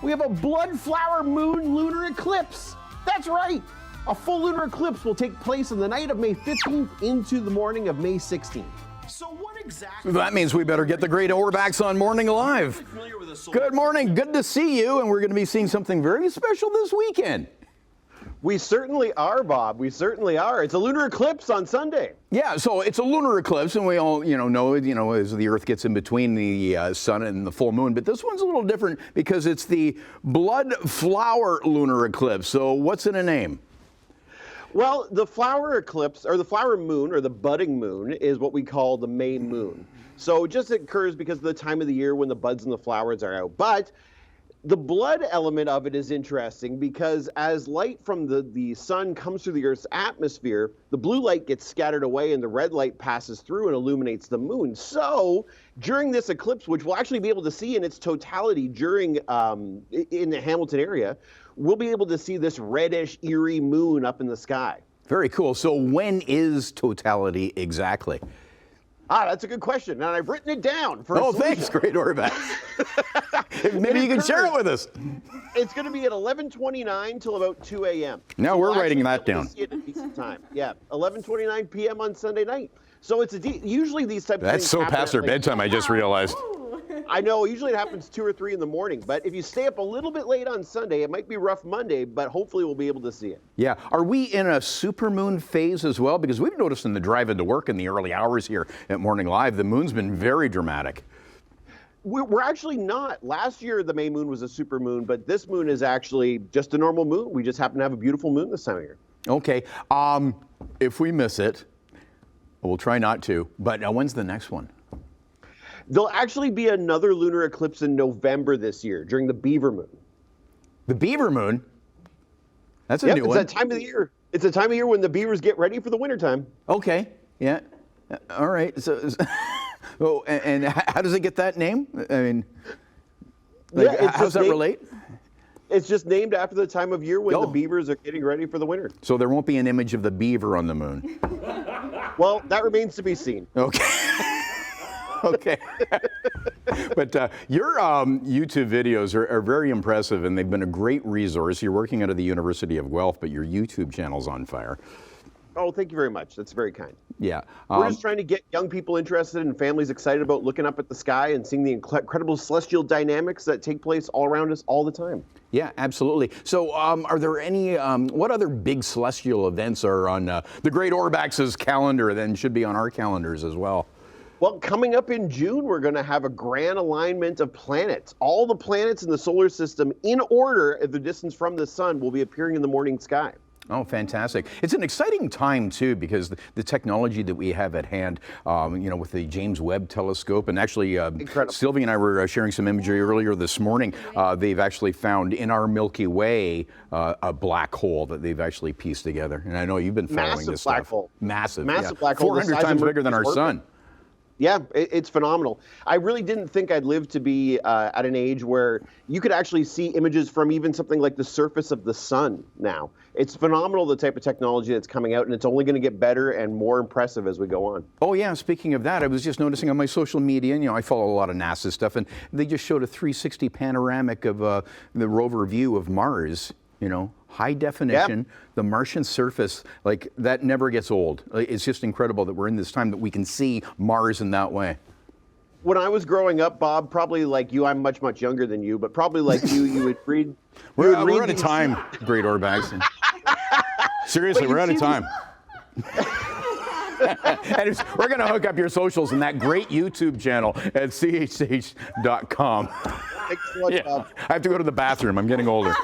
we have a blood flower moon lunar eclipse. That's right. A full lunar eclipse will take place on the night of May 15th into the morning of May 16th. So what exactly? That means we better get the great Orbax on Morning Live. Good morning, good to see you, and we're going to be seeing something very special this weekend. We certainly are, Bob. We certainly are. It's a lunar eclipse on Sunday. Yeah, so it's a lunar eclipse, and we all, know, as the Earth gets in between the sun and the full moon. But this one's a little different because it's the blood flower lunar eclipse. So what's in a name? Well, the flower eclipse, or the flower moon, or the budding moon, is what we call the May moon. So it just occurs because of the time of the year when the buds and the flowers are out. But the blood element of it is interesting because as light from the sun comes through the Earth's atmosphere, the blue light gets scattered away and the red light passes through and illuminates the moon. So during this eclipse, which we'll actually be able to see in its totality during in the Hamilton area, we'll be able to see this reddish, eerie moon up in the sky. Very cool. So when is totality exactly? That's a good question, and I've written it down. Thanks, great Orbax. Maybe you can share it with us. It's going to be at 11:29 till about 2 a.m. Now we're writing that down. See it at a decent time. Yeah, 11:29 p.m. on Sunday night. So it's usually these types of things. That's so past our bedtime, I just realized. I know, usually it happens 2 or 3 in the morning, but if you stay up a little bit late on Sunday, it might be rough Monday, but hopefully we'll be able to see it. Yeah. Are we in a supermoon phase as well? Because we've noticed in the drive into work in the early hours here at Morning Live, the moon's been very dramatic. We're actually not. Last year, the May moon was a supermoon, but this moon is actually just a normal moon. We just happen to have a beautiful moon this time of year. Okay. If we miss it, we'll try not to, but when's the next one? There'll actually be another lunar eclipse in November this year during the Beaver Moon. The Beaver Moon? That's a new one. It's that time of the year. It's a time of year when the beavers get ready for the wintertime. Okay, yeah. All right. So, and how does it get that name? I mean, how does that relate? It's just named after the time of year when the beavers are getting ready for the winter. So there won't be an image of the beaver on the moon? Well, that remains to be seen. Okay. Okay. But your YouTube videos are very impressive, and they've been a great resource. You're working out of the University of Guelph, but your YouTube channel's on fire. Oh, thank you very much. That's very kind. Yeah. We're just trying to get young people interested and families excited about looking up at the sky and seeing the incredible celestial dynamics that take place all around us all the time. Yeah, absolutely. So are there any, what other big celestial events are on the great Orbax's calendar then should be on our calendars as well? Well, coming up in June, we're going to have a grand alignment of planets. All the planets in the solar system, in order at the distance from the sun, will be appearing in the morning sky. Oh, fantastic. It's an exciting time, too, because the technology that we have at hand, with the James Webb telescope, and actually, Sylvie and I were sharing some imagery earlier this morning. They've actually found in our Milky Way a black hole that they've actually pieced together. And I know you've been following this stuff. Massive black hole. Massive Black hole. 400 times bigger than our sun. Yeah, it's phenomenal. I really didn't think I'd live to be at an age where you could actually see images from even something like the surface of the sun now. It's phenomenal, the type of technology that's coming out, and it's only going to get better and more impressive as we go on. Oh, yeah. Speaking of that, I was just noticing on my social media, and I follow a lot of NASA stuff, and they just showed a 360 panoramic of the rover view of Mars. High definition, the Martian surface, like that never gets old. It's just incredible that we're in this time that we can see Mars in that way. When I was growing up, Bob, probably like you, I'm much, much younger than you, but probably like you would read. We're out of time, great Orbax. Seriously, we're out of time. And we're going to hook up your socials in that great YouTube channel at chh.com. Thanks so much, Bob. I have to go to the bathroom. I'm getting older.